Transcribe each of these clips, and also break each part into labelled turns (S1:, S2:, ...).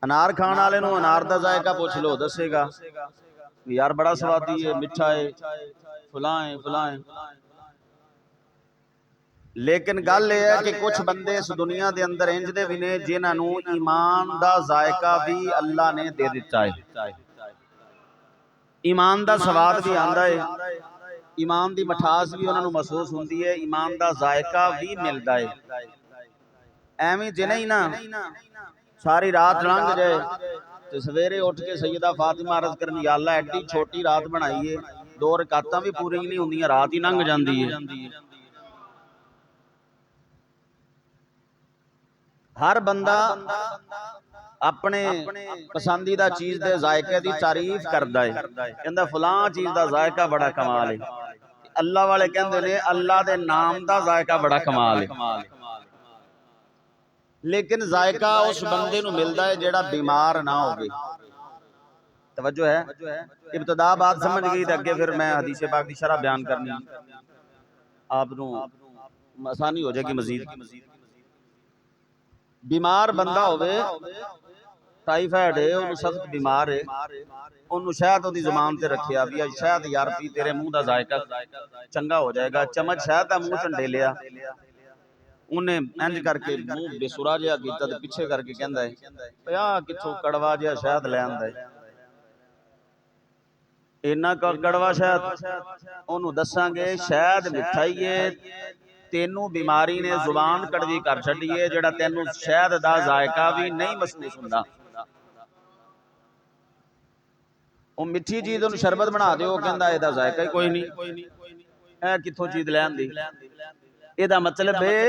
S1: अनार खाने वाले नूं अनार दा जायका पुछ लो, दसेगा यार बड़ा स्वादी है, मिठा है, फलाए फलाए। लेकिन गल यह है कि कुछ बंदे इस दुनिया के अंदर इंज दे भी ने जिन्हां नूं ईमान दा जायका भी अल्लाह ने दे दिता है। ईमान दा स्वाद भी आंदा है, ईमान दी मठास भी उन्हां नूं महसूस हुंदी है, ईमान दा जायका भी मिलदा है। एवें जिन्हें ही ना सारी रात लंघ जाए तो सवेरे उठ के सैयदा फातिमा अर्ज करनी, या अल्लाह एडी छोटी रात बनाई है, 2 रकातां भी पूरी नहीं होंदियां, रात ही लंघ जाती है। हर बंदा अपने पसंदीदा चीज के जायके की तारीफ करता है, कहता फलां चीज का जायका बड़ा कमाल है। अल्लाह वाले कहते ने अल्लाह के नाम का जायका बड़ा कमाल है। लेकिन जायका उस बंदे नूं मिलता है जिहड़ा बीमार ना होवे। तवज्जो है, इब्तदा बात समझ गई तो अगे फिर मैं हदीस पाक की शरह बयान करनी, आप नूं आसानी हो जाएगी मजीद। बीमार बंदा होवे, टाइफाइड है, उन्होंने सख्त बीमार है, उन्होंने शहद उहदी ज़ुबान ते रखिया भी शहद यार पी, तेरे मुंह का जायका चंगा हो जाएगा। चम्मच शहद का मुंह च ढेलिया, उन्हें इंज करके मुंह बेसुरा जिहा कीता ते पिछे करके कहंदा है आ किथों कड़वा जिहा शहद ले आंदा है। इन्ना कड़वा शहद, उन्होंने दसांगे शहद मिठा ही है, तेनू बीमारी ने जुबान कड़वी कर छड्डी है, जिहड़ा तेनू शहद दा जायका भी नहीं महसूस हुंदा। वो मिठी चीज उन्हें शरबत बना दो, कहंदा इहदा जायका ही कोई नहीं, ऐ किथों चीज ले आंदी। इहदा मतलब है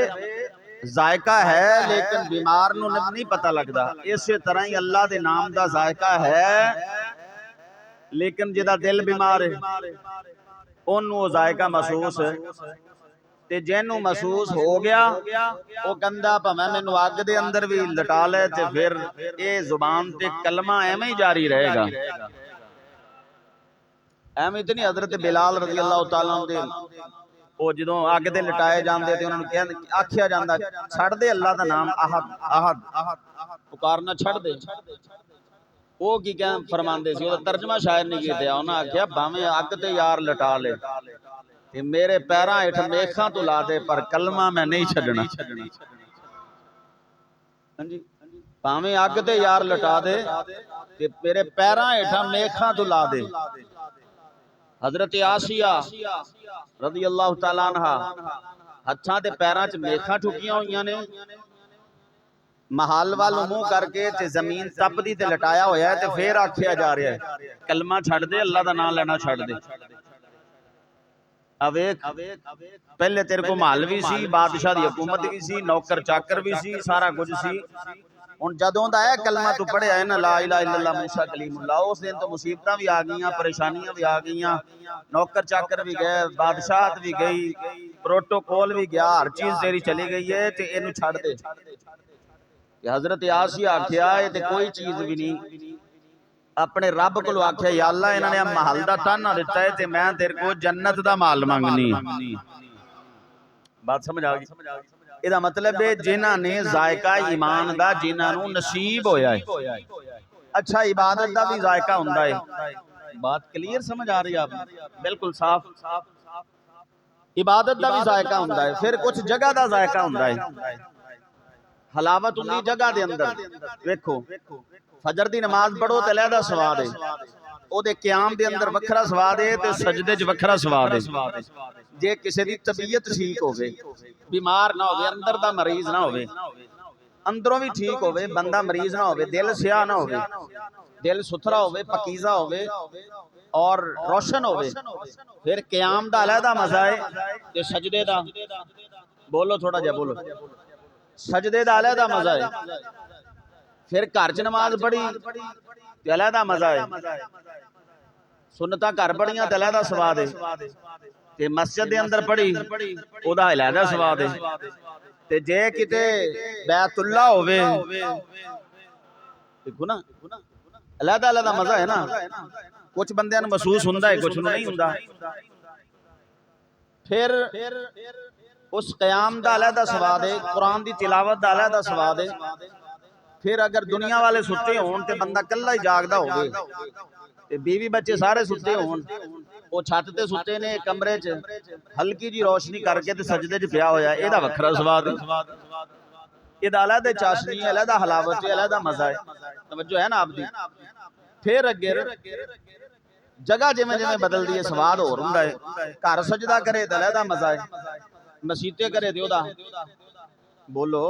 S1: जायका है लेकिन बीमार नूं नहीं पता लगता। इस तरह ही अल्लाह के नाम का जायका है, लेकिन जिहदा दिल बीमार है उन्होंने जायका महसूस है। ते जिन्हों महसूस हो गया वो कहंदा भावें मैनू अग दे अंदर भी लटा ले ते फिर ये जुबान ते कलमा एवें ही जारी रहेगा। एवें तो नहीं हजरत बिलाल रज़ी अल्लाह तआला दे वो जो अग दे लटाए जाते थे उन्होंने आख्या जाता छड़ दे अल्लाह का नाम आहद आहद पुकारना छड़ दे। वो की कह फरमाते सी, तर्जमा शायर नहीं किया, उन्हें आख्या भावें अग ते यार लटा ले ते मेरे पैरां हेठ मेखां तो ला दे, पर कलमा मैं नहीं छड्डना। भावें अग ते यार लटा दे ते मेरे पैरां हेठां मेखां तो ला दे। हजरत आसिया रज़ी अल्लाह तआला अन्हा हत्थां ते पैरां च मेखां ठुकियां हुई ने, महल वाल मुंह करके ते जमीन तपदी ते लटाया होया है, ते फिर आख्या जा रहा है कलमा छड़ दे, अल्लाह का नाम लेना छड़ दे। अवेख पहले तेरे को महल भी सी, बादशाह दी हुकूमत भी सी, नौकर चाकर भी सी, सारा कुछ सी। हुण जदों दा है कलमा तू पढ़िया है ना ला इलाहा इल्लल्लाह मूसा कलीमुल्लाह, उस दिन तो मुसीबतां भी आ गईयां, परेशानियां भी आ गईयां, नौकर चाकर भी गए, बादशाहत भी गई, प्रोटोकॉल भी गया, हर चीज तेरी चली गई है, ते इनू छड़ दे। हजरत आसिया आख्या ये ते कोई चीज भी नहीं, अपने रब को आख्या या अल्लाह इन्होंने महल का ताना दिता है, ते मैं तेरे को जन्नत का माल मंगनी। बात समझ आ गई? इहदा मतलब है जिन्हां ने जायका ईमान दा जिन्हां नसीब होया है। अच्छा इबादत का भी जायका हुंदा है। बात क्लियर समझ आ रही है आप? बिल्कुल साफ। इबादत का भी जायका हुंदा है, फिर कुछ जगह का जायका हुंदा है, हलावत हुंदी जगह दे अंदर। देखो फजर दी नमाज पढ़ो तो अलहदा स्वाद है, ओदे क़याम दे अंदर वखरा स्वाद है, ते सजदे च वखरा स्वाद है। जे किसी की तबीयत ठीक होवे, बीमार ना होवे, अंदर दा मरीज ना होवे, अंदरों भी ठीक होवे, बंदा मरीज ना होवे, दिल स्याह ना होवे, दिल सुथरा होवे, पकीज़ा होवे और रोशन होवे, फिर क़याम दा अलहदा मजा है, ते सजदे दा बोलो थोड़ा जा बोलो, सजदे दा अलहदा मजा है। फिर घर च नमाज पढ़ी ते अलहदा मजा है, सुन्नतां घर पढ़ियां ते अलहदा स्वाद है, ते मस्जिद दे अंदर पढ़ी ओदा अलहदा स्वाद है, ते जे किते बैतुल्ला होवे देखो ना अलहदा अलहदा मजा है ना। कुछ बंदियां नूं महसूस हुंदा है, कुछ नूं नहीं हुंदा। फिर उस कयाम का अलहदा स्वाद है, कुरान की तिलावत का अलहदा स्वाद है। फिर अगर दुनिया वाले सुते होण ते बंदा कल्ला ही जागदा होवे ते बीवी बच्चे सारे सुते होण, वो छत ते सुते ने कमरे च हल्की जी रोशनी करके ते सजदे च पिया होया, इहदा वखरा स्वाद है, इहदा अलहदा चाशनी है, अलहदा हलावत है, अलहदा मजा है। तवज्जो है ना आपदी। फिर अगे जगह जिवें जिवें बदलदी है स्वाद होर हुंदा है। घर सजदा करे ते अलहदा मजा है, मसीते करे ते ओहदा बोलो।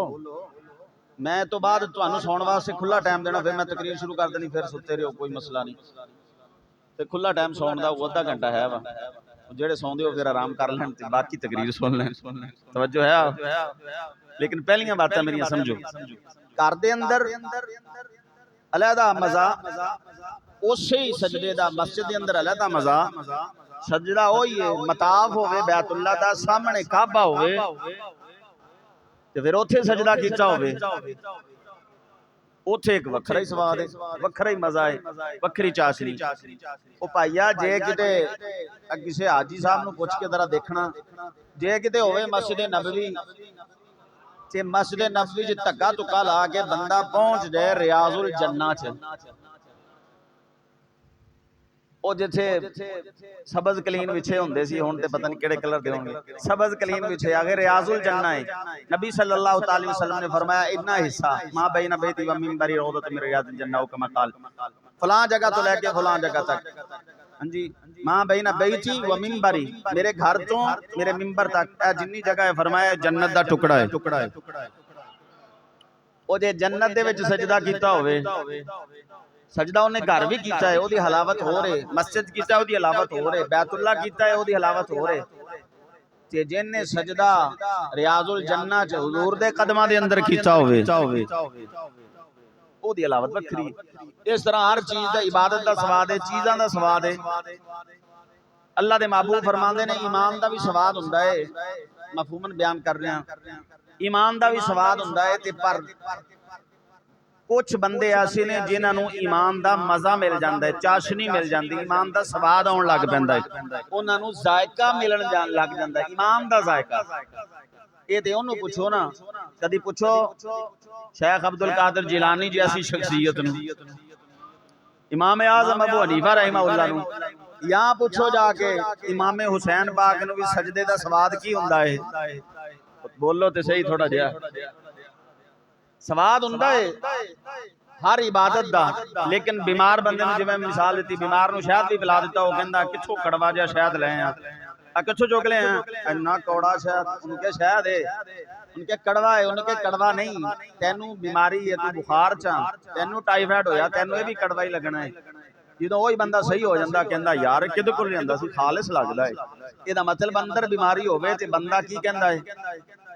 S1: मैं तो बाद तुहानू सौण वास्ते खुला टाइम देना, फिर मैं तकरीर शुरू कर देनी, फिर सुते रहो, कोई मसला नहीं। ते खुला टाइम सौण दा आधा घंटा है वा, जेड़े सौंदे हो फिर आराम कर लैण ते बाकी तकरीर सुन लैण। तवज्जो है। लेकिन पहलियां बातां मेरियां समझो। घर दे अंदर अलहदा मजा उसे ही सजदे दा, मस्जिद दे अंदर अलहदा मजा। सजदा वही है, मताफ होवे बैतुल्ला दा, सामने काबा होवे ते फिर उत्थे सजदा कीता होवे, उत्थे एक वखरा ही स्वाद है, वखरा ही मजा है, वखरी चाशनी। ओ भाईया जे किते किसी हाजी साहब नूं पुछ के जरा देखना, जे किते होवे मस्जिद नबवी ते मस्जिद नबवी च धक्का धुक्का ला के बंदा पहुंच जाए रियाजुल जन्ना च, ਉਹ ਜਿੱਥੇ ਸਬਜ਼ ਕਲੀਨ ਵਿਛੇ ਹੁੰਦੇ ਸੀ, ਹੁਣ ਤੇ ਪਤਾ ਨਹੀਂ ਕਿਹੜੇ ਕਲਰ ਦੇ ਹੋਣਗੇ, ਸਬਜ਼ ਕਲੀਨ ਵਿਛੇ ਆ ਗਏ, रियाजुल जन्ना है। नबी सल्लल्लाहु अलैहि वसल्लम ने फरमाया इतना हिस्सा मां बैन बैती व मिंबरी रौदत मिन रियाजिल जन्ना कमा क़ाल, फलां जगह तो लेके फलां जगह तक, हां जी, मां बैन बैती व मिंबरी, मेरे घर तो मेरे मिंबर तक ए जिन्नी जगह है, फरमाया जन्नत दा टुकड़ा है। ਉਹ ਜੇ जन्नत दे विच सजदा कीता होवे, सजदा उन्हें घर भी किया है, ओदी हलावत हो रहे, मस्जिद किया ओदी हलावत हो रहे, बैतुल्ला किया है ओदी हलावत हो रहे, ते जिन्ने सजदा रियाजुल जन्ना च हुजूर दे कदमां दे अंदर किया होवे ओदी हलावत वखरी। इस तरह हर चीज दा इबादत दा स्वाद है, चीज़ां दा स्वाद है। अल्लाह दे महबूब फरमांदे ने ईमान दा भी स्वाद हुंदा है, मफहूमन बयान कर रहे हैं, ईमान दा भी स्वाद हुंदा है ते पर कुछ बंदे ऐसे ने जिन्होंने ईमान का मजा मिल जाता है, चाशनी मिल जाती, ईमान का स्वाद आउण लग पैंदा है, उन्होंने जायका मिलन लग जाता है, ईमान का जायका। ये तो उन्होंने पूछो ना, कभी पूछो शेख अब्दुल कादिर जिलानी जैसी शख्सियत नूं, इमाम आज़म अबू हनीफा रहमतुल्लाह नूं, या पूछो जाके इमाम हुसैन पाक नूं भी सजदे दा स्वाद की हुंदा है, बोलो तो सही थोड़ा जिहा स्वाद हुंदा है हर इबादत दा। लेकिन बीमार बंदे नूं जिवें मिसाल दी, बीमार नूं शहद भी पिला दिता, वो कहंदा किथों कड़वा जिहा शहद ले आ, किथों चुक ले आ, इन्ना कौड़ा शहद, उनके शहद है, उनके कड़वा है, उनके कड़वा नहीं, तैनू बीमारी है, तू बुखार च, तैनू टाइफाइड होया, तैनू ये भी कड़वा ही लगना है। जो वही बंदा सही हो जाता, कहता यार किदे कोल लिआंदा सी, खालिस लगदा है। इहदा मतलब अंदर बीमारी होवे ते बंदा की कहंदा है,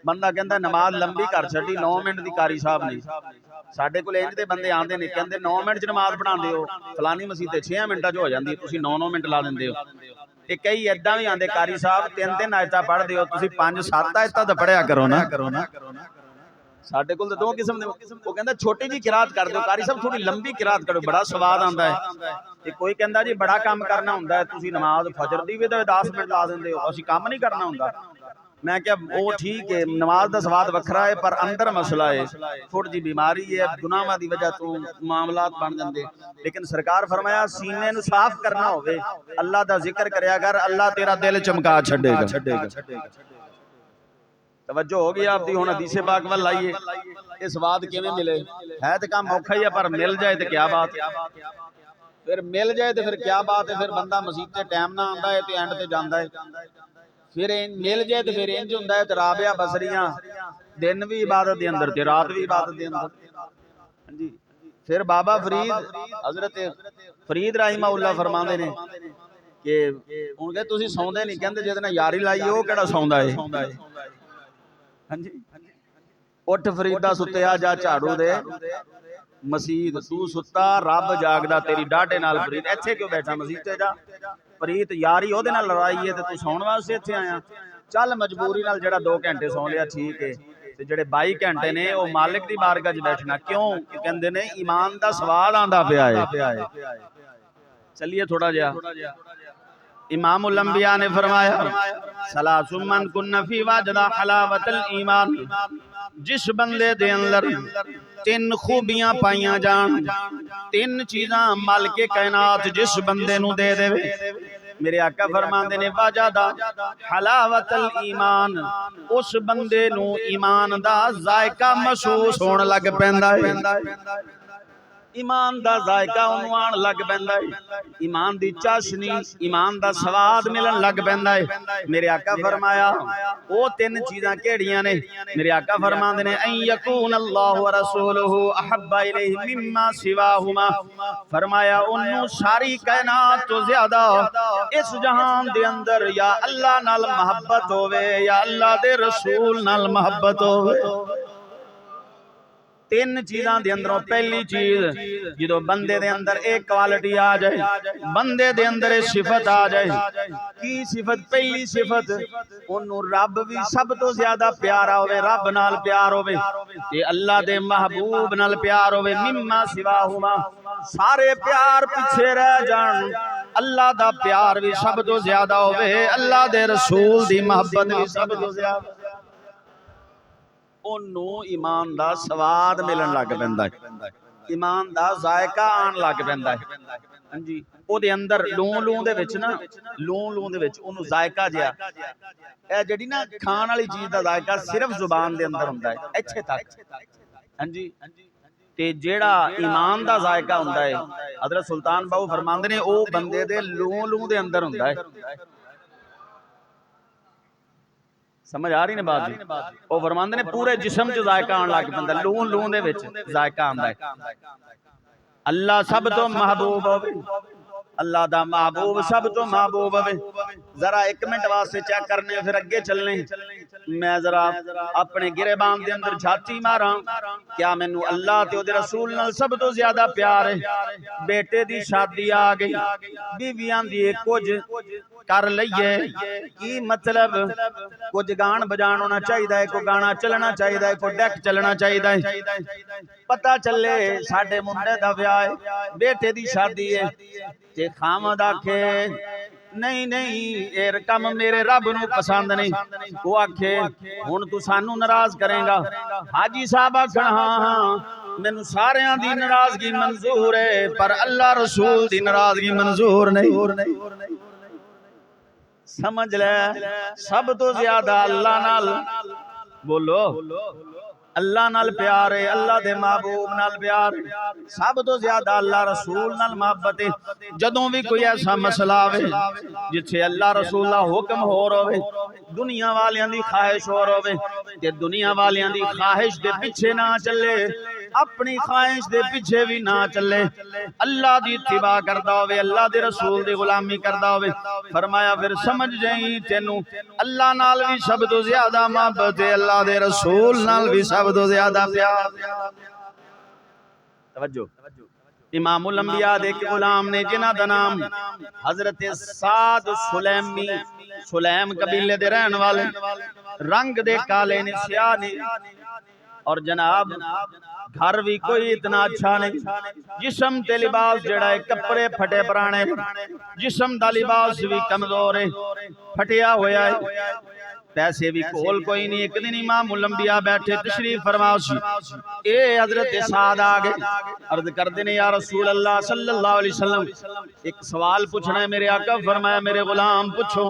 S1: बंदा कहता नमाज लंबी कर छड्डी 9 मिनट की कारी साहब ने, साडे कोल इंज दे बंदे आंदे ने, कहंदे 9 मिनट च नमाज पढ़ांदे हो, फलानी मसीह ते 6 मिनटां च हो जांदी, तुसीं 9 मिनट ला दिंदे हो। ते कई इदां भी आंदे कारी साहब 3-3 आयतां पढ़दे हो, तुसीं 5-7 आयतां तां पढ़िया करो ना। साडे कोल दो किस्म दे, वो कहंदा छोटी जी किरात कर दो कारी साहब, थोड़ी लंबी किरात करो, बड़ा स्वाद आंदा है। ते कोई कहंदा जी बड़ा काम करना हुंदा है, तुसीं नमाज फजर दी भी 10 मिनट ला दिंदे हो, असीं काम नहीं करना हुंदा। मैं क्या वो ठीक है, नमाज का स्वाद वखरा है, पर अंदर मसला है, थोड़ी जी बीमारी है, गुनाहां दी वजह तो मामलात बन जाते। लेकिन सरकार फरमाया सीने नूं साफ करना होवे, अल्लाह दा जिक्र करया कर, अल्लाह तेरा दिल चमका छड्डेगा। तवज्जो हो गई आपकी। हुण हदीसे पाक वल आइए, ये स्वाद किवें मिले, है तो काम औखा ही है, पर मिल जाए तो क्या बात है, फिर मिल जाए तो फिर क्या बात है, फिर बंदा मसीते टाइम ना आंदा है तो एंड ते जांदा है, फिर मिल जाए तो फिर इंज हुंदा है। राबिया बसरियां दिन भी इबादत के अंदर ते रात भी इबादत के अंदर। हां जी, फिर बाबा फरीद हजरत फरीद रहमतुल्लाह फरमांदे ने कि हुण कह तुसीं सौंदे नहीं, कहंदे जिहदे नाल यारी लाई ओह किहड़ा सौंदा है। हां जी, उठ फरीदा सुत्तिया जा झाड़ू दे मसीद, तू सुत्ता रब जागदा तेरी डाढे नाल, फरीद इत्थे क्यों बैठा मसीते जा, फरीद यारी ओहदे नाल लड़ाई है ते तू सौण वास्ते इत्थे आया, चल मजबूरी नाल जेड़ा 2 घंटे सौ लिया ठीक है, ते जेड़े 22 घंटे ने वो मालिक दी बारगाह च बैठना क्यों, कहंदे ने ईमान दा स्वाद आंदा पिया है। चलिए थोड़ा जिहा इमामुल अंबिया ने फरमाया सलासुम मन कुन्न फी वजदा हलावतल ईमान, जिस बंदे दे अंदर तीन खूबियां पाइया जान, तीन चीज़ां मल के कायनात जिस बंदे नू दे देवे, मेरे आका फरमांदे ने वजदा हलावतल ईमान, उस बंदे नू ईमान दा जायका महसूस होने लग पैंदा है। ईमान दा जायका उन्होंने आन लग पैंदा है, ईमान दी चाशनी, ईमान दा स्वाद मिलन लग पैंदा है। मेरे आका फरमाया वो तीन चीज़ां केड़ियां ने? मेरे आका फरमांदे ने अन यकून अल्लाह व रसूलुहु अहब्बा इलैहि मिम्मा सिवाहुमा, फरमाया उन्होंने सारी कायनात तो ज्यादा इस जहान दे अंदर या अल्लाह नाल मोहब्बत होवे या अल्लाह दे रसूल नाल मोहब्बत होवे। तीन चीज़ां दे अंदरों पहली चीज जो बंदे दे अंदर एक क्वालिटी आ जाए, बंदे दे अंदर एक सिफत आ जाए, की सिफत? पहली सिफत ओनू रब भी सब तो ज्यादा प्यारा होवे, रब नाल प्यार होवे ते अल्लाह दे महबूब नाल प्यार होवे। मिम्मा सिवाहुमा, सारे प्यार पीछे रह जान, अल्लाह दा प्यार भी सब तो ज्यादा होवे, अल्लाह दे रसूल दी मोहब्बत भी सब तो ज्यादा, ओनू ईमान दा स्वाद मिलन लग पैंदा है, ईमान दा जायका आन लग पैंदा है। हां जी, ओदे अंदर लूं दे विच ना, लूं दे विच ओनू जायका जिहा, ए जेड़ी ना खाण वाली चीज दा जायका सिर्फ जुबान दे अंदर हुंदा है, इत्थे तक। हां जी, ते जेड़ा ईमान दा जायका हुंदा है, हज़रत सुल्तान बाहू फरमांदे ने ओ बंदे दे लूं दे अंदर हुंदा है। समझ आ रही ने बात जी? वो फरमांदे ने पूरे जिस्म च जायका आन लग पैंदा, लूं दे विच जायका आंदा है। अल्लाह सब तो महबूब होवे, अल्लाह दा महबूब सब तो महबूब होवे। जरा एक मिनट वास्ते चेक करने, फिर अगे चलने। मैं जरा अपने गिरेबान दे अंदर झाती मारा, क्या मैनू अल्लाह ते ओदे रसूल नाल सब तो ज्यादा प्यार है? बेटे दी शादी आ गई, बीवियां दी कुछ कर लईए, की मतलब कुछ गान बजान होना चाहिए, कोई गाना चलना चाहिए, कोई डेक चलना चाहिए। पता चले साडे मुंडे दा ब्याह है, बेटे दी शादी है, ते खामद आखे नहीं नहीं ये कम मेरे रब नू पसंद नहीं, वो आखे हुण तू सानू नाराज करेगा। हाजी साहब आखण हाँ हाँ मैनू सारियां दी नाराजगी मंजूर है, पर अल्लाह रसूल दी नाराजगी मंजूर नहीं। समझ ले, सब तो ज्यादा अल्लाह नाल, बोलो अल्लाह नाल प्यार है, अल्लाह दे महबूब नाल प्यार है, सब तो ज्यादा अल्लाह रसूल नाल मोहब्बत है। जदों भी कोई ऐसा मसला आवे जिथे अल्लाह रसूल दा हुक्म होर होवे, दुनिया वालियां दी ख्वाहिश होर होवे, ते दुनिया वालियां दी ख्वाहिश दे पीछे ना चले, अपनी ख्वाहिश दे पीछे भी ना चले, अल्लाह दी इत्तिबा करदा होवे, अल्लाह दे रसूल दी गुलामी करदा होवे, फरमाया फिर समझ जाई तेनू अल्लाह नाल भी सब तो ज्यादा मोहब्बत है, अल्लाह दे रसूल नाल भी सब तो ज्यादा प्यार। तवज्जो, इमामुल अंबिया दे गुलाम ने जिन्हां दा नाम हजरत साद सुलैमी, सुलैम कबीले दे रहन वाले, रंग दे काले ने, स्याह ने, और जनाब घर भी कोई इतना अच्छा नहीं, जिस्म ते लिबास जड़ा है कपड़े फटे पुराने, जिस्म दा लिबास भी कमजोर है, फटिया होया है, पैसे भी कोल कोई नहीं। एक दिन इमामुल अंबिया बैठे तशरीफ फरमा सी, ए हजरत साद आ गए, अर्ज करते ने या रसूल अल्लाह सल्लल्लाहु अलैहि वसल्लम एक सवाल पूछना है। मेरे आका फरमाया मेरे गुलाम पूछो।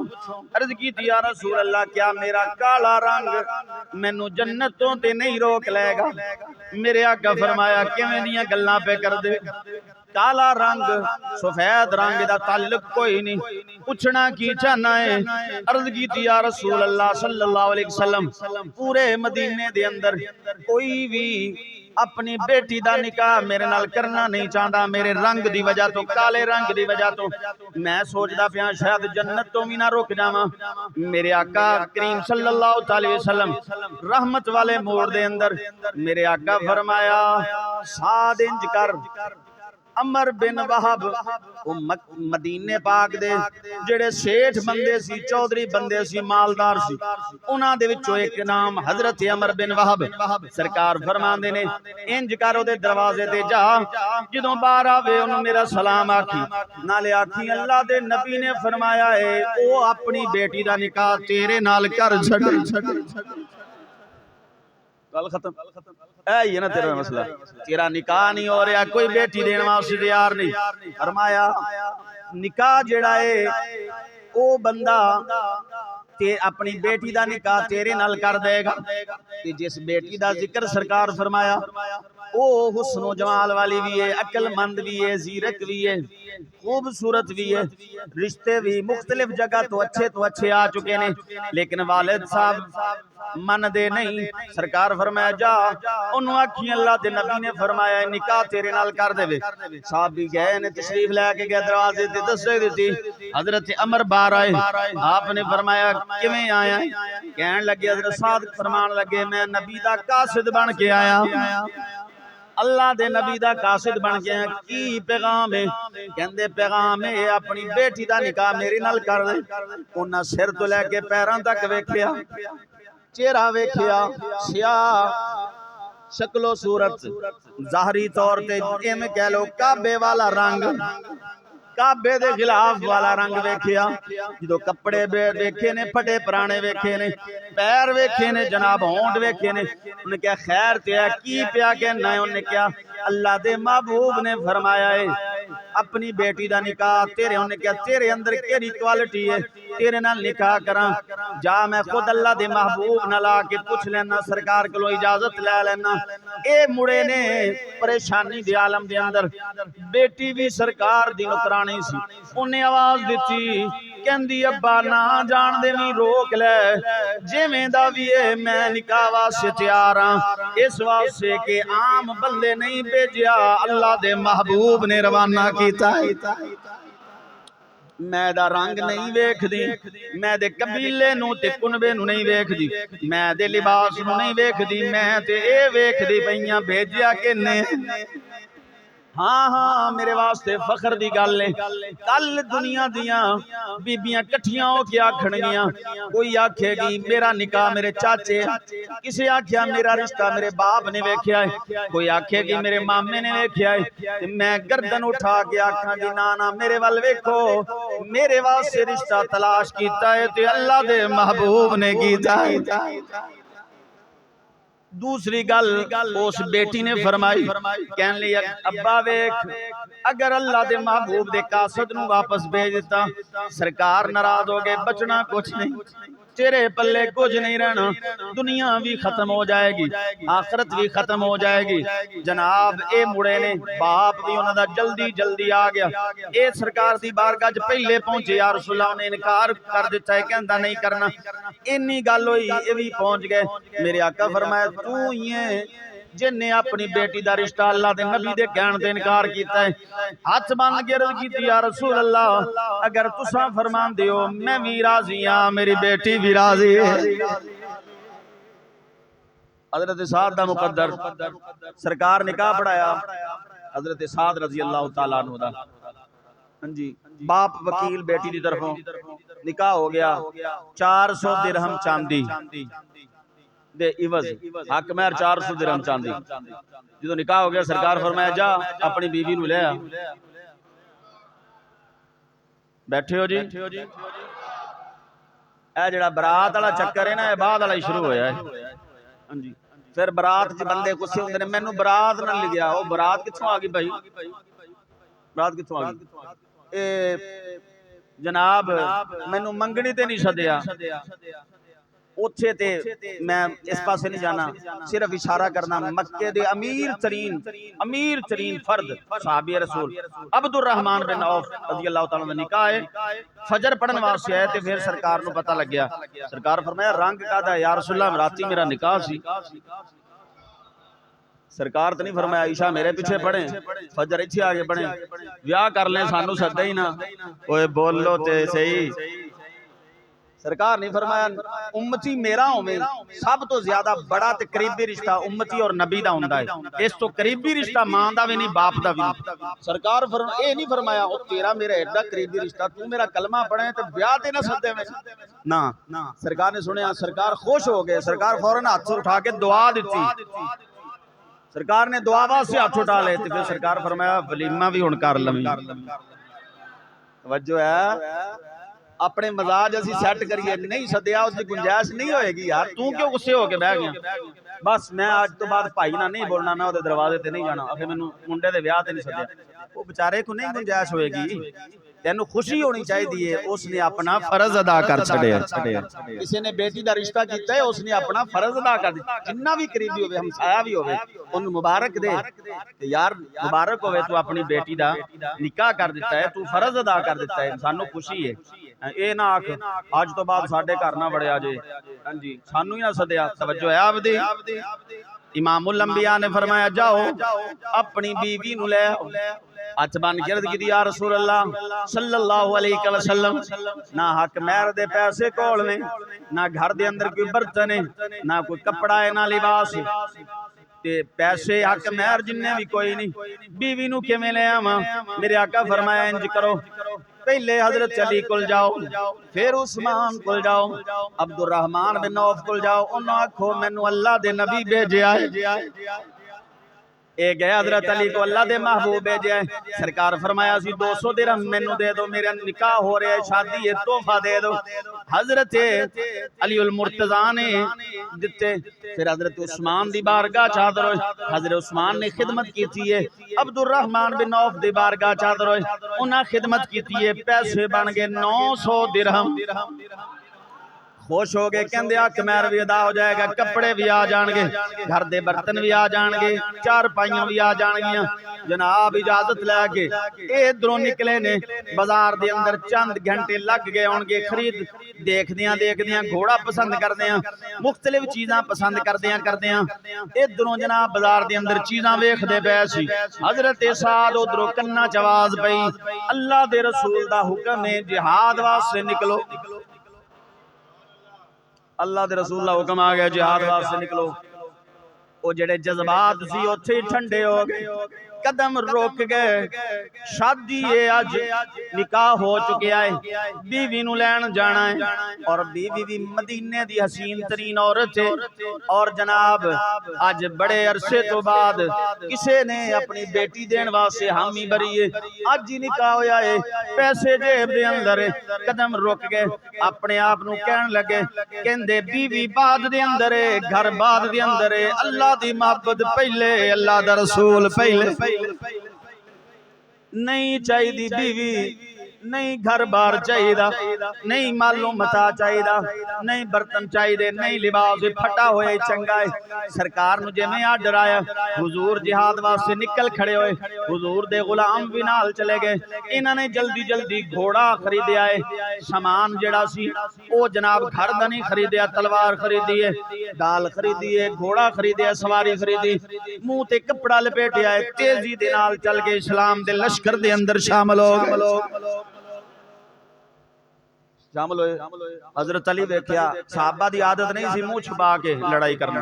S1: अर्ज की या रसूल अल्लाह क्या मेरा काला रंग मैनू जन्नतों ते नहीं रोक लेगा? मेरे आका फरमाया किवें दियां गल्लां पे कर दे, काला रंग सफेद रंग दा ताल्लुक कोई नहीं, पूछना की चाहना है? अर्ज की या रसूल अल्लाह सल्लल्लाहु अलैहि वसल्लम पूरे मदीने दे अंदर कोई भी अपनी बेटी दा निकाह मेरे नाल करना नहीं चाहता, मेरे रंग दी वजह तो, काले रंग दी वजह तो। मैं सोचदा पिया शायद जन्नत तो भी ना रुक जावां। मेरे आका करीम सल्लल्लाहु अलैहि वसल्लम रहमत वाले मोड़ दे अंदर मेरे आका फरमाया साद इंज कर, अमर बिन वहब वो मदीने पाक दे जेड़े सेठ बंदे सी, चौधरी बंदे सी, मालदार सी, उन्हां दे विचों एक नाम हजरत अमर बिन वहब। सरकार फरमांदे ने इंज कर ओदे दरवाजे ते जा, जदों बाहर आवे ओनू मेरा सलाम आखी, नाले आखी अल्लाह दे नबी ने फरमाया है ओ अपनी बेटी दा निकाह तेरे नाल कर छड़े। गल खत्म। है ना तेरा मसला, तेरा निकाह नहीं हो रहा, कोई बेटी देने वास्ते तैयार नहीं। फरमाया निकाह जेड़ा है ओ बंदा ते अपनी बेटी दा निकाह तेरे नाल कर देगा। ते जिस बेटी दा जिक्र सरकार फरमाया ओ हुस्नो जमाल वाली भी है, अकलमंद भी है, जीरक भी है, खूबसूरत भी है, रिश्ते भी मुख्तलिफ जगह तो अच्छे आ चुके ने, लेकिन वालिद साहब मन दे नहीं। सरकार फरमाया जा ओनू आखी अल्लाह दे नबी ने फरमाया निकाह तेरे नाल कर देवे। साहब भी गए ने तशरीफ लेके गए दरवाजे ते दसे दी हजरत अमर बाहर आए, आपने फरमाया किवें आया? कहन लगे हजरत साद फरमान लगे मैं नबी दा कासिद बन के आया, अल्लाह दे नबी दा कासिद बन गया। की पैगाम है? कहंदे पैगाम है अपनी बेटी दा निकाह मेरे नाल कर दे। उन्हां सिर तो लेके पैरां तक वेखिया, चेहरा वेखिया, सियाह शक्लो सूरत, ज़ाहरी तौर ते इवें कह लो काबे वाला रंग, काबे दे खिलाफ वाला रंग वेखिया। जो कपड़े वेखे ने फटे पुराने वेखे ने, पैर वेखे ने जनाब, होंठ वेखे ने। उन्हें क्या खैर ते है की पिया कहना है? उन्हें क्या अल्लाह दे महबूब ने फरमाया है अपनी बेटी दा निकाह तेरे, उन्हें क्या तेरे अंदर केड़ी क्वालिटी है तेरे नाल निकाह करा? जा मैं खुद अल्लाह दे महबूब नाल आके पूछ लेना, सरकार कोलों इजाजत ले लेना। ए मुड़े ने परेशानी दे आलम दे अंदर बेटी भी सरकार दी नौकरानी सी, उन्हें आवाज दिती कहंदी अब्बा ना जान दे भी रोक ले, जिवें दा भी है मैं निकाह वास्ते तैयार हां, इस वास्ते के आम बंदे नहीं भेजिया, अल्लाह दे महबूब ने रवाना कीता। मैं दा रंग नहीं वेखदी, मैं दे कबीले नूं ते कुनबे नूं नहीं वेखदी, मैं दे लिबास नूं नहीं वेखदी, मैं ते ए वेखदी पईयां भेजिया किने। हाँ हाँ मेरे वास्ते फखर दी गल है, कल दुनिया दियां बीबियां कट्ठियां होके आखणगियां, कोई आखेगी मेरा निकाह मेरे चाचे, किसी आख्या मेरा रिश्ता मेरे बाप ने वेख्या है, कोई आखेगी मेरे मामे ने वेख्या है। मैं गर्दन उठा के आखांगी ना ना मेरे वल वेखो, मेरे वास्ते रिश्ता तलाश कीता है ते अल्लाह दे महबूब ने कीता है। दूसरी गल उस बेटी ने फरमाई, कहने लगी अब्बा वेख अगर अल्लाह दे महबूब दे कासद नूं वापस भेज दिता, सरकार नाराज हो गए, बचना कुछ नहीं, तेरे पल्ले कुछ नहीं रहना, दुनिया भी खत्म हो जाएगी, आखिरत भी खत्म हो जाएगी। जनाब ए मुड़े ने बाप भी उन्हां दा जल्दी जल्दी आ गया, ए सरकार दी बारगाह च पहले पहुंचे, या रसूल अल्लाह ने इनकार कर दिता है, कहंदा नहीं करना। इन्नी गल होई ए भी पहुंच गए। मेरे आका फरमाया तू ही जिन्ने अपनी बेटी दा रिश्ता अल्लाह दे नबी दे कहण ते इनकार कीता है, हाथ बन के अर्ज कीती या रसूल अल्लाह अगर तुसा फरमांदे हो मैं भी राजी हां, मेरी बेटी भी राजी है। हजरत साद दा मुकद्दर सरकार निकाह पढ़ाया, हजरत साद रजी अल्लाह तआला अन्हु दा, हां जी बाप वकील बेटी दी तरफों निकाह हो गया, 400 दिरहम चांदी दे इवज हक महर 400 दिरहम चांदी। जो निकाह हो गया सरकार फरमाया जा अपनी बीवी नूं ले आ। बैठे हो जी, ए जेड़ा बरात वाला चक्कर है ना ये बाद वाला ही शुरू होया है। हां जी फिर बरात च बंदे गुस्से होंदे ने मैनू बरात ना लिया, वो बरात कित्थों आ गई भाई, बरात कित्थों आ गई? ए जनाब मैनू मंगनी ते नहीं सदिया, उथे ते मैं इस पासे नहीं जाना, सिर्फ इशारा करना। मक्के दे अमीर तरीन फर्द सहाबी रसूल अब्दुर रहमान बिन औफ रज़ी अल्लाह तआला दा निकाह है, फजर पढ़न वास्ते आए ते फिर सरकार नूं पता लग गया। सरकार फरमाया रंग कादा या रसूल अल्लाह राती मेरा निकाह सी। सरकार तो नहीं फरमाया ईशा मेरे पीछे पढ़े, फजर इत्थे आके पढ़े, ब्याह कर ले सानू सदा ही ना। ओए बोलो ते सही, सरकार ने फरमाया उम्मती मेरा होवे सब तो ज्यादा बड़ा ते करीबी रिश्ता उम्मती और नबी दा हुंदा है। इस तो करीबी रिश्ता मां दा भी नहीं, बाप दा भी नहीं। सरकार ये नहीं फरमाया ओ तेरा मेरा एडा करीबी रिश्ता, तू मेरा कलमा पढ़े ते ब्याह ते ना सदे में ना। सरकार ने सुनिया, सरकार खुश हो गए। सरकार फौरन हाथ उठा के दुआ दी। सरकार ने दुआ वास्ते हाथ उठा ले, फिर सरकार फरमाया वलीमा भी हुण कर लवी। वजो है अपने मजाज असी सैट करिए, नहीं सद्या उसकी गुंजाइश नहीं होएगी। यार तू क्यों गुस्से हो के बह गया? बस मैं आज तो बाद भाई ना नहीं बोलना, मैं उहदे दरवाजे ते नहीं जाना, आखे मैनू मुंडे दे ब्याह ते नहीं सद्या। वो बेचारे को नहीं गुंजाइश होएगी। तेनू खुशी होनी चाहिए, उसने अपना फर्ज अदा कर छड़िया। किसी ने बेटी का रिश्ता किया है, उसने अपना फर्ज अदा कर दिया। जिन्ना भी करीबी होवे, हमसाया भी होवे, उन्हें मुबारक दे यार, मुबारक होवे तू अपनी बेटी का निकाह कर दिता है, तू फर्ज अदा कर दिता है, सानू खुशी है। ये ना आख अज तो बाद साडे घर ना बड़िया जे, हां जी सानू ही ना सद्या। तवज्जो है आपदी। इमामुल अंबिया ने फरमाया जाओ अपनी बीवी नू ले आओ। हथ बन के अर्ज की या रसूल अल्लाह सल्लल्लाहु अलैहि वसल्लम, ना हक महर दे पैसे कोल ने, ना घर दे अंदर कोई बर्तन है, ना कोई कपड़ा है, ना लिबास है, ते पैसे हक महर जिन्ने भी कोई नहीं, बीवी नू किवें ले आवां? मेरे आका फरमाया इंज करो, पहले हजरत अली को जाओ, फिर उस्मान को जाओ, अब्दुर्रहमान बिन औफ को जाओ, उन्होंने आखो मैनू अल्लाह दे नबी भेजिया है। ये गए हजरत अली को अल्लाह दे महबूब भेजे। सरकार फरमाया 200 दिरहम मैनू दे दो, मेरा निकाह हो रहा है, शादी है, तोहफा दे दो। हजरत अली उल मुर्तजा ने दिते। फिर हजरत उस्मान दी बारगाह चादर होई, हजरत उस्मान ने खिदमत की है। अब्दुर्रहमान बिन औफ दी बारगाह चादर होई, उन्हें खिदमत की है। पैसे बन गए 900 दिरहम। खुश हो गए, कहते हक महर भी अदा हो जाएगा, कपड़े भी आ जाएंगे, घर के बर्तन भी आ जाएंगे, चार पाइयां भी आ जाएंगियां। जनाब इजाजत लैके इधरों निकले ने, बाजार के अंदर चंद घंटे लग गए होंगे खरीद देखदियां देखदियां, घोड़ा पसंद करदे, मुख्तलिफ चीज़ां पसंद करदे इधरों जनाब बाजार के अंदर चीज़ां वेखदे पे सी। हजरत साद उधरों कन्ना च आवाज पई, अल्लाह दे रसूल दा हुक्म है जिहाद वास्ते निकलो। अल्लाह दे रसूल दा हुक्म आ गया जिहाद वास्ते निकलो। वो जेड़े जज्बात सी उत्थे ही ठंडे हो गए, कदम रुक गए। शादी है अज, निकाह हो चुका है, बीवी नू लैन जाना है, और बीवी भी मदीने दी हसीन तरीन औरत है। और जनाब अज बड़े अरसे तो बाद किसी ने अपनी बेटी देन वास्ते हामी भरी है, अज ही निकाह होया है, पैसे जेब दे अंदर है। कदम रुक गए, अपने आप नू कहन लगे, कहंदे बीवी बाद दे अंदर है, घर बाद दे अंदर है, अल्लाह दी मोहब्बत पहले, अल्लाह दा रसूल पहले। नहीं चाहिए बीवी, नहीं घर बार चाहिए, नहीं मालूम मता चाहिए, नहीं बर्तन चाहिए, नहीं लिबास फटा होया चंगा है। सरकार नू जिवें आर्डर आया, हुजूर जिहाद वास्ते निकल खड़े होए, हुजूर दे गुलाम भी नाल चले गए। इन्हां ने जल्दी जल्दी घोड़ा खरीदया है, सामान जिहड़ा सी ओ जनाब घर दा नहीं खरीदया, तलवार खरीदी है, दाल खरीदी है, घोड़ा खरीदया, सवारी खरीदी, मुंह ते कपड़ा लपेटिया है, तेजी दे नाल चल के इस्लाम दे लश्कर दे अंदर शामिल हो गए। शामिल होए। हजरत अली देखिया, साहबा दी आदत नहीं सी मुंह छुपा के लड़ाई करना,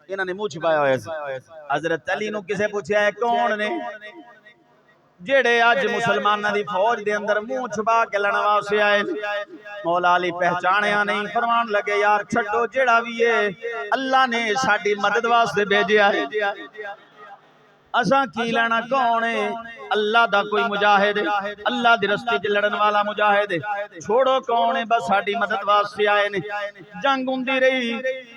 S1: इन्हां ने मुंह छुपाया होया सी। हजरत अली नू किसे पूछया कौन ने जेड़े अज मुसलमानां दी फौज दे अंदर मुंह छुपा के लड़न वास्ते आए। मौला अली पहचानिया नहीं, फरमान लगे यार छड्डो, जेड़ा भी है अल्लाह ने साडी मदद वास्ते भेजिया है, असा की लेना, कौन है? अल्लाह दा कोई मुजाहिद, अल्लाह दे रस्ते च लड़न वाला मुजाहिद, छोड़ो कौन है, बस साडी मदद वास्ते आए ने। जंग हुंदी रही,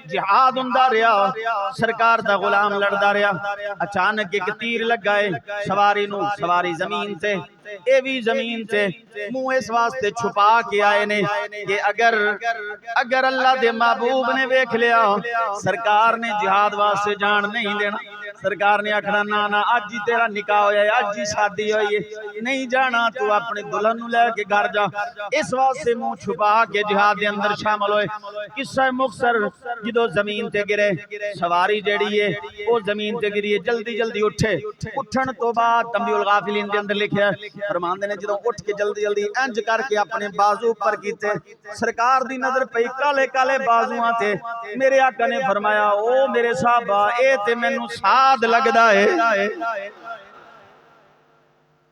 S1: जिहाद हुंदा रहा, सरकार दा गुलाम लड़दा रहा। अचानक एक तीर लगा है सवारी नू, सवारी जमीन से, ये भी जमीन से, मुंह इस वास्ते छुपा के आए ने कि अगर अल्लाह दे महबूब ने वेख लिया, सरकार ने जिहाद वास्ते जान नहीं देना। सरकार ने आखना ना ना अज ही तेरा निकाह होया है, अज ही शादी हुई है, नहीं जाना तू अपनी दुल्हन नूं लैके घर जा। इस वास्ते मुंह छुपा के जिहाद दे अंदर शामिल होए। किस्सा मुखसर जदों जमीन ते गिरे, सवारी जेड़ी है वो जमीन ते गिरी है, जल्दी जल्दी उठे। उठन तो बाद तंबीउल गाफिलीन दे अंदर लिखिया फरमांदे ने जदों उठ के जल्दी जल्दी इंज करके अपने बाजू ऊपर कीते, सरकार दी नजर पई काले काले बाजुआं ते। मेरे आका ने फरमाया ओ मेरे साहबा ए ते मैनू साध लगदा है,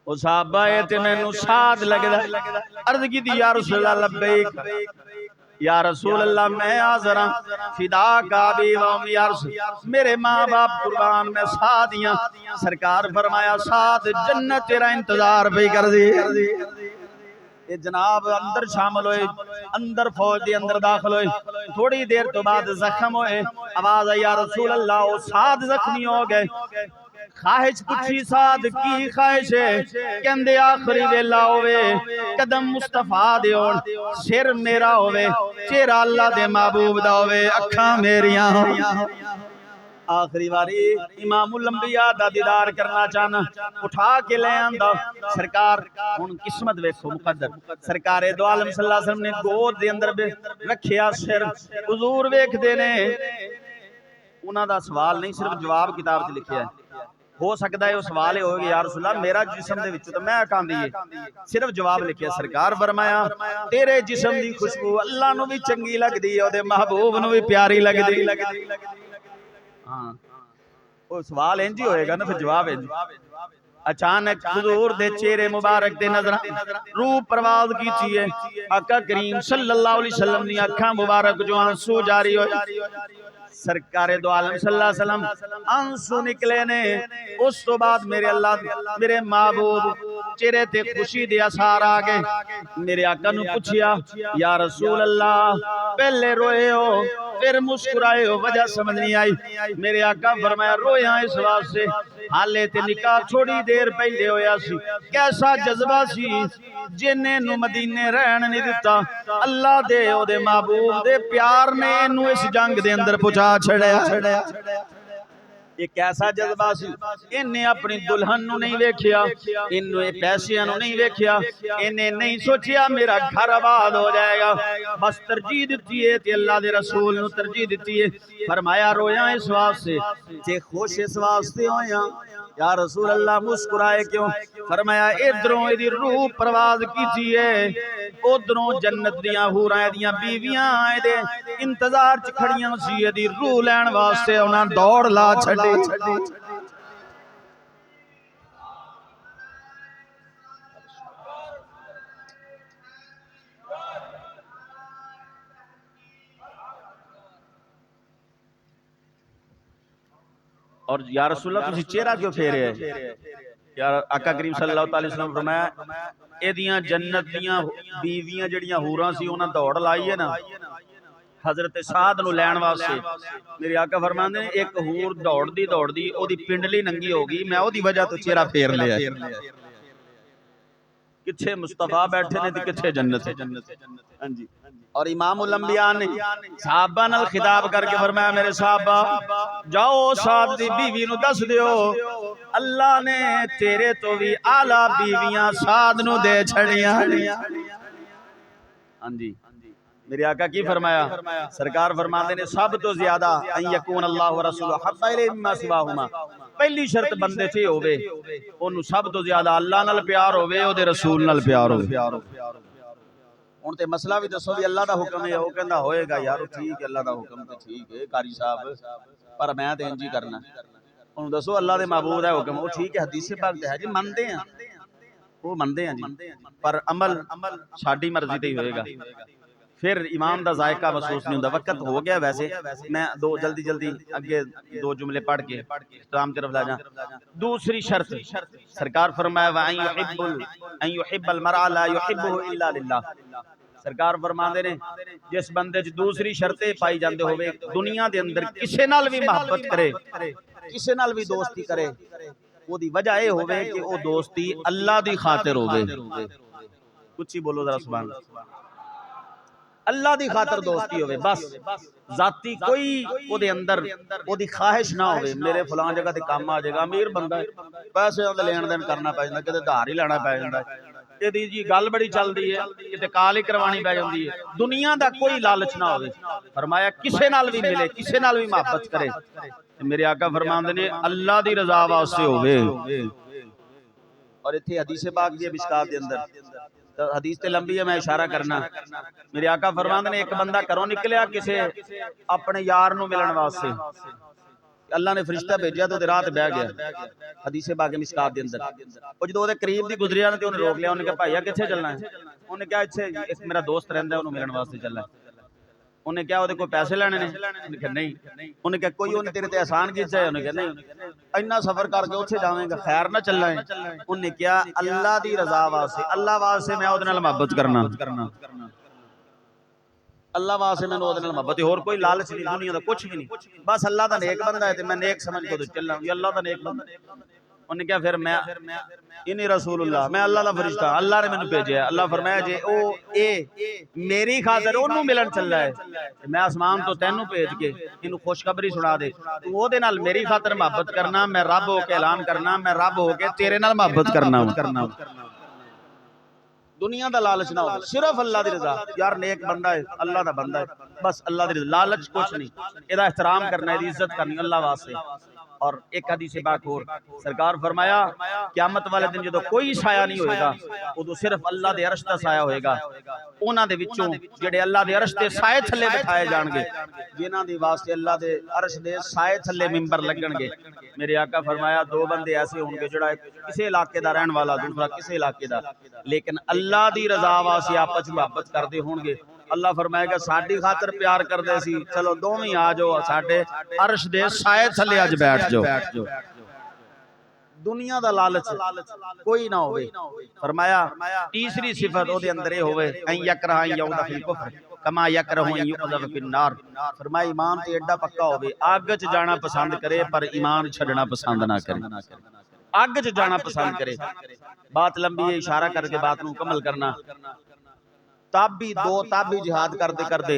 S1: ओ साहबा ए ते मैनू साध लगदा। अर्ज की दी या रसूल अल्लाह लब्बैक या रसूल अल्लाह मैं हाज़िर हां, फिदा का भी वम या रसूल मेरे माँ बाप कुर्बान मैं साथ दियां। सरकार फरमाया साथ जन्नत तेरा इंतजार भी कर दी। ये जनाब अंदर शामिल होए, अंदर फौज के अंदर दाखिल होए। थोड़ी देर तो बाद जख्म होए, आवाज आई या रसूल अल्लाह वो साथ जख्मी हो गए। ख्वाहिश पूछी साध की ख्वाहिश है, कहंदे आखिरी वेला होवे, कदम मुस्तफा दे होण, सिर मेरा होवे, चेहरा अल्लाह दे महबूब दा होवे, अखां मेरियां आखिरी बारी इमामुल अंबिया दा दीदार करना चाहना, उठा के ले आंदा। सरकार हुन किस्मत वेखो मुकद्दर, सरकारे दो आलम सल्लल्लाहु अलैहि वसल्लम ने गोद दे अंदर रखिया सिर। हुजूर वेखदे ने उन्हां दा सवाल नहीं सिर्फ जवाब किताब च लिखिया है। हो सकता है वो सवाल हो गया या रसूल अल्लाह मेरा जिस्म दे विचों तो मैं कांदी है, सिर्फ जवाब लिखिया। सरकार फरमाया तेरे जिस्म दी खुशबू अल्लाह नू भी चंगी लगदी है, ओदे महबूब नू भी प्यारी लगदी। हाँ वो सवाल इंज ही होएगा ना, फिर जवाब इंज। अचानक हुजूर दे चेहरे मुबारक दे नजर रूह परवाज कीती है। आका करीम सल्लल्लाहु अलैहि वसल्लम दी अखां मुबारक जो आंसू जारी होए। सरकारे दो आलम सल्लल्लाहु अलैहि वसल्लम आंसू निकले ने। उस तो बाद मेरे अल्लाह मेरे महबूब चेहरे ते खुशी दे आसार आ गए। मेरे आका नू पूछिया या रसूल अल्लाह पहले रोए हो फिर मुस्कुराए हो, वजह समझ नहीं आई। मेरे आका फरमाया रोया इस वास्ते हाले ते निकाह थोड़ी देर पहले होया सी, कैसा जज्बा सी जिन्ने नू मदीने रहन नहीं दिता। अल्लाह दे ओदे महबूब दे प्यार ने इनू इस जंग दे अंदर पहुंचा छड़या। ये कैसा जज्बा सी, इन्हें अपनी दुल्हन नू नहीं वेखिया, इन्हें पैसियां नू नहीं वेखिया, इन्हें नहीं सोचिया मेरा घर आबाद हो जाएगा, बस तरजीह दी है ते अल्लाह दे रसूल नू तरजीह दी है। फरमाया रोया इस वास्ते ते खुश इस वास्ते होया या रसूल अल्लाह मुस्कुराए क्यों? फरमाया इधरों इदी रूह परवाज कीती है, उधरों जन्नत दियां हूरां दियां बीवियां दे इंतजार च खड़ियां सी, इदी रूह लैण वास्ते उन्हां दौड़ ला छड़ी। और या रसूल अल्लाह तुसी चेहरा क्यों फेरे है? यार आका करीम सल्लल्लाहु अलैहि वसल्लम फरमाया एदियां जन्नत दियां बीवियां जड़ियां हूरां सी उन्हां दौड़ लाई है ना हजरत साद नू लैण वास्ते। मेरे आका फरमांदे ने एक हूर दौड़दी दौड़दी ओदी पिंडली नंगी हो गई, मैं ओदी वजह तो चेहरा फेर लिया। किथे मुस्तफा बैठे ने ते किथे जन्नत है। हां जी। और इमामुल अंबिया ने सहाबा नाल खिताब करके फरमाया मेरे सहाबा जाओ साद दी बीवी नू दस दियो अल्लाह ने तेरे तो भी आला बीवियां साद नू दे छड़ियां। हां जी। मेरे आका की फरमाया? सरकार फरमाते ने सब तो ज्यादा अन यकून अल्लाह व रसूलुहु हब्बा इलैहि मिम्मा सिवाहुमा। पहली शर्त बंदे च होवे ओनू सब तो ज्यादा अल्लाह नाल प्यार होवे, ओदे रसूल नाल प्यार होवे। हुण ते मसला भी दसो भी अल्लाह दा हुक्म है, वो कहंदा होएगा यार ठीक है अल्लाह दा हुक्म ते ठीक है कारी साहब, पर मैं ते इंज ही करना। हुण दसो अल्लाह दे महबूब दा हुक्म वो ठीक है, हदीस पाक ते है जी, मनदे हैं वो मनदे हैं जी, पर अमल साडी मर्जी ते ही होएगा। फिर इमाम दा जायका महसूस नहीं होता। वक्त हो गया वैसे, मैं दो जल्दी जल्दी अगे दो जुमले पढ़ के इस्लाम की तरफ ला जा। दूसरी शर्त सरकार फरमाया व अन युहिब्बल मरअ ला युहिब्बुहु इल्ला लिल्लाह। सरकार फरमांदे ने जिस बंदे च दूसरी शर्तें पाई जांदे होवे दुनिया दे अंदर किसे नाल भी मोहब्बत करे, किसे नाल भी दोस्ती करे, ओदी वजह ए होवे कि ओ दोस्ती अल्लाह दी खातिर होवे। कुछ ही बोलो जरा सुभान अल्लाह। अल्लाह दी खातर दोस्ती होवे बस, जाती कोई ओदे अंदर ओदी ख्वाहिश ना होवे मेरे फलां जगह ते काम आ जाएगा, अमीर बंदा है पैसे दा लेन देन करना पै जांदा, किते धार ही लेना पै जांदा, इहदी जी गल बड़ी चलदी है, किते काल ही करवानी पै जांदी है। दुनिया दा कोई लालच ना होवे, फरमाया किसे नाल भी मिले, किसे नाल भी मोहब्बत करे, मेरे आका फरमांदे ने अल्लाह दी रजा वास्ते होवे। और इत्थे हदीस पाक दी मिशकात दे अंदर, तो हदीस ते लंबी है मैं इशारा करना, मेरे आका फरमांदे ने एक बंदा घरों निकलिया किसे अपने यार नूं मिलन वास्ते, अल्लाह ने फरिश्ता भेजा तो रात बह गया, हदीस पाक मिशकात दे अंदर, और जो ओदे करीब दी गुजरिया ने ते उन्हें रोक लिया, उन्हें कहा भाईया किथे चलना है, उन्हें कहा इत्थे एक मेरा दोस्त रहिंदा है उन्हें मिलन वास्ते चलना है, उन्हें क्या ओदे कोई पैसे लेने ने, उन्हें कहा नहीं, उन्हें कहा कोई उन्हें तेरे ते एहसान कीता है, उन्हें कहा नहीं, इन्ना सफर करके उत्थे जावेंगा खैर ना चलना है, उन्हें क्या अल्लाह दी रजा वास्ते, अल्लाह वास्ते मैं ओदे नाल मोहब्बत करना, अल्लाह वास्ते मैंने ओदे नाल मोहब्बत है, होर कोई लालच नहीं दुनिया दा कुछ भी नहीं, बस अल्लाह दा नेक बंदा है ते मैं नेक समझ के चलना, ये अल्लाह दा नेक बंदा। उन्हें क्या फिर मैं इन्हीं रसूलुल्लाह, मैं अल्लाह दा फरिश्ता, अल्लाह ने मैनू भेजा, अल्लाह फरमाया जे ओ ए मेरी खातर ओनू मिलन चला है, मैं आसमान तो तैनू भेज के इनू खुशखबरी सुना दे, तू ओदे नाल मेरी खातर मोहब्बत करना, मैं रब होके ऐलान करना, मैं रब होके तेरे नाल मोहब्बत करना। दुनिया दा लालच ना हो, सिर्फ अल्लाह दी रजा, यार नेक बंदा है अल्लाह दा बंदा है, बस अल्लाह दी रजा, लालच कुछ नहीं, एदा एहतराम करना, एदी इज्जत करनी अल्लाह वास्ते। और एक हदीस पाक होर सरकार फरमाया क़यामत वाले दिन जो कोई साया नहीं होएगा, उदों सिर्फ अल्लाह दे अर्श दा साया होएगा, उन्हां दे विचों जेड़े अल्लाह दे अर्श दे साए थल्ले बिठाए जाणगे, जिन्हां दे वास्ते अल्लाह दे अर्श दे साए थल्ले मिंबर लगणगे, मेरे आका फरमाया दो बंदे ऐसे होंगे जेड़ा किसी इलाके दा रहन वाला, दूसरा किसी इलाके दा, लेकिन अल्लाह दी रजा वास्ते आपस में मोहब्बत करदे होणगे, अल्लाह फरमाएगा साडी खातर प्यार करदे सी, चलो दोवें आ जाओ साडे अर्श दे साए थल्ले अज बैठ जाओ। दुनिया दा लालच कोई ना होवे, फरमाया तीसरी सिफत ओदे अंदर ए होवे अन यकरा यौदा फिल कुफ्र कमा यकरहु युक़ज़फ़ फिन नार, फरमाया ईमान ते एडा पक्का होवे आग च जाना पसंद करे पर ईमान छड़ना पसंद ना करे, आग च जाना पसंद करे। बात लंबी है, इशारा करके बात नूं मुकम्मल करना। ताबी दो ताबी जिहाद करते करते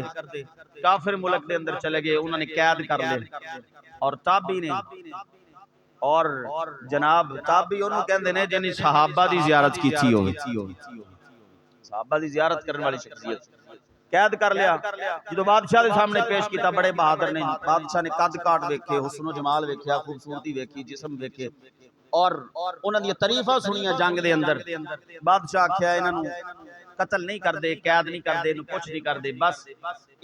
S1: काफिर मुल्क के अंदर चले गए, उन्होंने कैद कर ले, और ताबी ने और जनाब ताबी उन्होंने कहते हैं जिन्हें सहाबा की जियारत की होवे, सहाबा की जियारत करने वाली शख्सियत, कैद कर लिया, जो बादशाह के सामने पेश किया, बड़े बहादुर ने, बादशाह ने कद काट वेखे, हुस्न जमाल वेख्या, खूबसूरती वेखी, जिस्म वेखे, और उन्होंने तारीफा सुनिया जंग के अंदर। बादशाह आख्या इन्हों कतल नहीं करते, कैद नहीं करते, कुछ नहीं करते, बस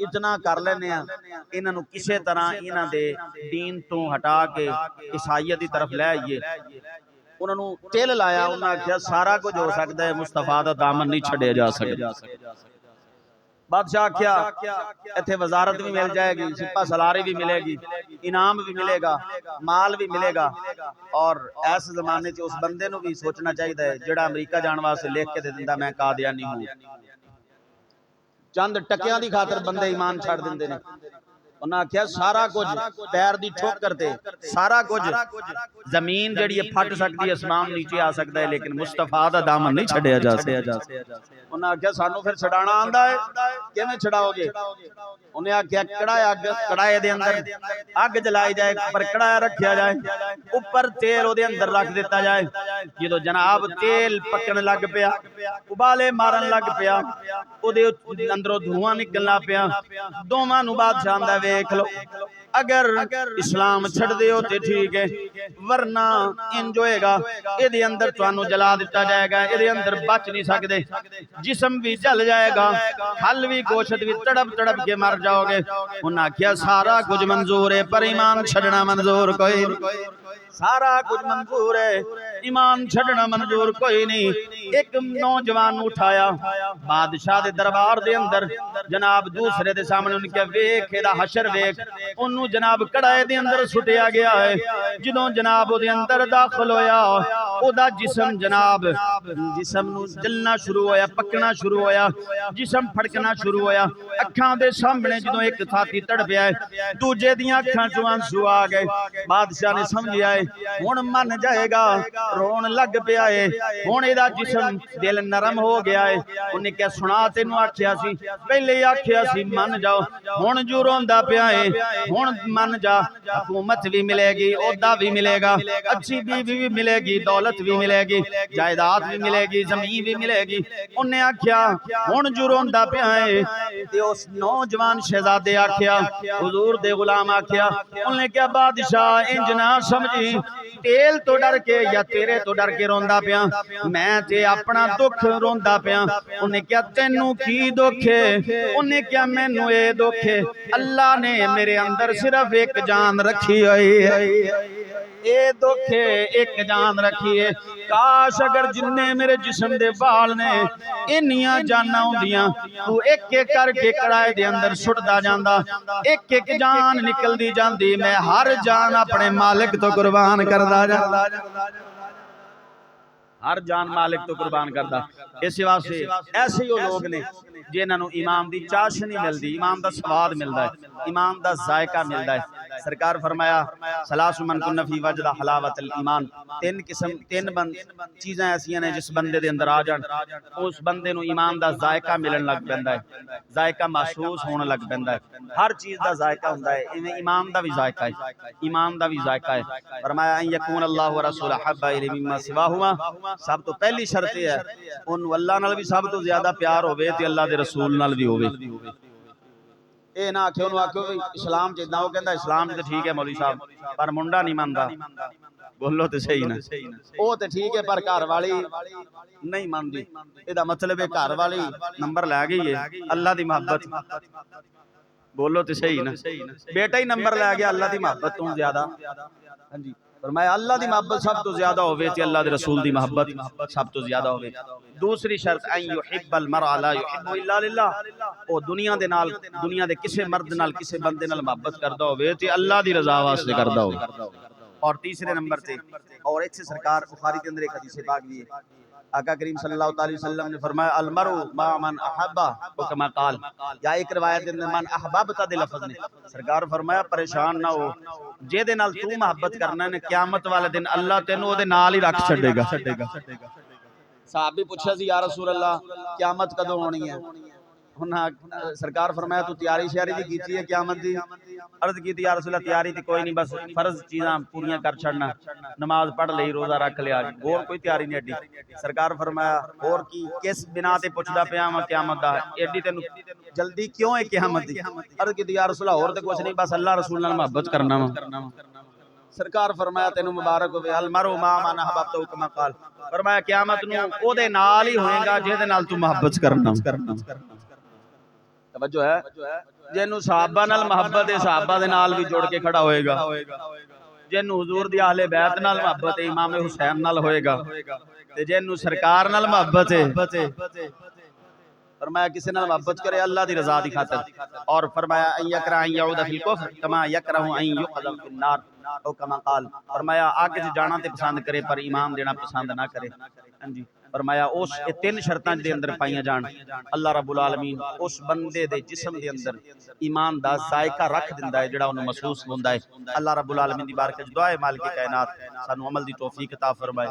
S1: इतना कर लेने, इन्हों किसी तरह इन्हों दे दीन तो हटा के ईसाईयत की तरफ ले आइए। उन्होंने तिल लाया, उन्होंने आख्या सारा कुछ हो सकता है, मुस्तफा दा दामन नहीं छड़िया जा सकता। बादशाह आख्या इत्थे वजारत भी मिल जाएगी, सिपा सलारी भी मिलेगी, इनाम भी मिलेगा, माल भी मिलेगा, और इस जमाने उस बंदे नूं भी सोचना चाहिए जिहड़ा अमरीका जाने वास्ते लिख के दे दिंदा मैं कादियानी हूं, चंद टकियां दी खातर बंदे ईमान छड़ दिंदे ने। उन्हें आख्या सारा कुछ पैर दी ठोकर ते सारा कुछ जमीन जिहड़ी फट सकती है, आसमान नीचे आ सकता है, लेकिन मुस्तफा दा दामन नहीं छड़िया जा सकता। उन्हें आख्या सानू फिर छड़ाना आंदा है, किवें छड़ाओगे? उन्हें आख्या कड़ाया अग, कड़ाए दे अंदर अग जलाई जाए, पर कड़ाया रखा जाए, ऊपर तेल ओदे अंदर रख दिता जाए, जो जनाब तेल पकन लग पिया, उबाले मारन लग पिया, ओदे अंदरों धुआं निकलना पिया, दोवां नूं बादशाह आंदा देख लो, अगर इस्लाम छड़ दे हो तो ठीक है, वरना इंज होएगा इहदे अंदर तुहानू जला दिता जाएगा, इहदे अंदर बच नहीं सकते, जिस्म भी जल जाएगा, हल भी गोश्त भी तड़प तड़प के मर जाओगे। उन्हें आख्या सारा कुछ मंजूर है पर ईमान छड़ना मंजूर कोई नहीं, सारा कुछ मंजूर है, ईमान छड़ना मंजूर कोई नहीं। एक नौजवान उठाया बादशाह दे दरबार दे अंदर, जनाब दूसरे दे सामने उनके वेख एदा हशर वेख, ओनू जनाब कड़ाए दे अंदर सुटिया गया है। जदों जनाब ओदे अंदर दाखिल होया, ओदा जिस्म जनाब जिस्म नू जलना शुरू होया, पकना शुरू होया, जिस्म फड़कना शुरू होया। अखां दे सामने जदों एक साथी तड़फिया है, दूजे दियां अखां चों आंसू आ गए। बादशाह ने समझिया है हुण मन जाएगा, रोन लग पिया है, हुण इहदा जिस्म दिल नरम हो गया है। उन्हें क्या सुना तेनू आख्या सी, पहले ही आख्या सी मन जाओ, हुण जो रोंदा पिया है, हुण मन जा, हुकूमत भी मिलेगी, ओहदा भी मिलेगा, अच्छी बीवी भी मिलेगी, दौलत भी मिलेगी, जायदाद भी मिलेगी, जमीन भी मिलेगी। उन्हें आख्या हुण जो रोंदा पिया है, ते उस नौजवान शहजादे आख्या, हुजूर दे गुलाम आख्या, उन्हें क्या बादशाह इंज ना समझी, तेल तो डर के या तेरे तो डर के रोंदा पिया, मैं ते अपना दुख रोंदा पिया। उन्हें क्या तेनू की दुख है? उन्हें क्या मैनू ये दुख है, अल्लाह ने मेरे अंदर सिर्फ एक जान रखी हुई है, ये दुख है एक जान रखी है। काश अगर जिन्ने मेरे जिस्म दे बाल ने इन्नियां जाना होंदियां, तू एक एक करके कड़ाए दे अंदर सुटदा जांदा, एक एक जान निकलदी जांदी, मैं हर जान अपने मालिक तो कुर्बान करदा जांदा, हर जान मालिक तो कुर्बान करदा। इस वास्ते ऐसे ही लोग ने जिन्होंने इमाम दी चाशनी मिलती, इमाम दा स्वाद मिलता है, इमाम दा जायका मिलता है। सरकार फरमाया सलासु मन कुन्न फी वजदा हलावतल ईमान, तीन किस्म तीन चीज़ां ऐसियां ने जिस बंदे दे अंदर आ जान, उस बंदे नूं ईमान दा जायका मिलन लग पैंदा है, जायका महसूस होने लग पैंदा है। हर चीज़ दा जायका हुंदा है, इवें ईमान दा भी जायका है, ईमान दा भी जायका है। फरमाया अन यकून अल्लाह व रसूलुहु हब्बा इलैहि मिम्मा सिवाहुमा, सब तो पहली शर्त है उन्होंने अल्लाह नाल भी सब तो ज्यादा प्यार होवे ते अल्लाह दे रसूल नाल भी होवे। ये ना आखे उन्होंने आखो इस्लाम च इदां, वो कहंदा इस्लाम तो ठीक है मौलवी साहब, पर मुंडा नहीं मनदा, बोलो तो सही ना, वो तो ठीक है पर घर वाली नहीं मानदी। इहदा मतलब है घर वाली नंबर लै गई है अल्लाह दी मोहब्बत, बोलो तो सही ना, बेटा ही नंबर लै गया अल्लाह दी मोहब्बत तो ज्यादा। हाँ जी, फरमाया अल्लाह दी मोहब्बत सब तो ज्यादा होवे ते अल्लाह दे रसूल दी मोहब्बत सब तो ज्यादा होवे। दूसरी शर्त अन युहिब्बल मरअ ला युहिब्बु इल्ला लिल्लाह, ओ दुनिया दे नाल, दुनिया दे किसी मर्द नाल, किसी बंदे नाल मोहब्बत करदा होवे ते अल्लाह दी रजा वास्ते करदा होवे। और तीसरे नंबर पे, और इत्थे सरकार बुखारी के अंदर एक हदीस पाक भी है, आका करीम सल्लल्लाहु अलैहि वसल्लम ने फरमाया अल मरउ मा मन अहब्बा, तो कमा काल, या एक रिवायत के अंदर मन अहबब्ता दे लफ्ज ने, सरकार फरमाया परेशान ना हो, जेदे नाल तू मोहब्बत करना है क़यामत वाले दिन अल्लाह तेनू ओदे नाल ही रख छड्डेगा। साहबी पूछा सी या रसूल अल्लाह क़यामत कदों होनी है? उन्हें सरकार फरमाया तू तैयारी श्यारी दी कीती है क़यामत दी? अर्ज की या रसूल अल्लाह तैयारी तो कोई नहीं, बस फर्ज चीज़ां पूरियां कर छड़ना, नमाज पढ़ ली, रोजा रख लिया, और कोई तैयारी नहीं एडी। सरकार फरमाया और की किस बिना ते पुछदा पिया मैं क़यामत दा, एडी तेनू जल्दी क्यों है क़यामत दी? अर्ज की या रसूल और तो कुछ नहीं, बस अल्लाह रसूल नाल मोहब्बत करना वा। सरकार फरमाया तेनू मुबारक होवे, अल मरउ मा मन अहबब्ता कमा काल, फरमाया क़यामत नू ओदे नाल ही होएगा जेदे नाल तू मोहब्बत करना। तवज्जो है, जिन्नू सहाबा नाल मोहब्बत है सहाबा दे नाल भी जोड़ के खड़ा होएगा, जिन्नू हुजूर दी अहले बैत नाल मोहब्बत है इमाम हुसैन नाल होएगा, ते जिन्नू सरकार नाल मोहब्बत है फरमाया किसी नाल मोहब्बत करे अल्लाह दी रजा दी खातिर। और फरमाया अन यकरा अन यऊद फिल कुफ्र कमा यकरहु अन युक़दम फिन नार, ओ कमा काल, फरमाया आग च जाना ते पसंद करे पर ईमान देना पसंद ना करे। हां जी, फरमाया उस तीन शर्तां दे अंदर पाईयां जान, अल्लाह रब्बुल आलमीन उस बंदे दे जिस्म दे अंदर ईमान दा जायका रख दिंदा है जेड़ा उन्हें महसूस होंदा है। अल्लाह रब्बुल आलमीन दी बारगाह च दुआ है मालिक कायनात सानू अमल दी तौफीक अता फरमाए।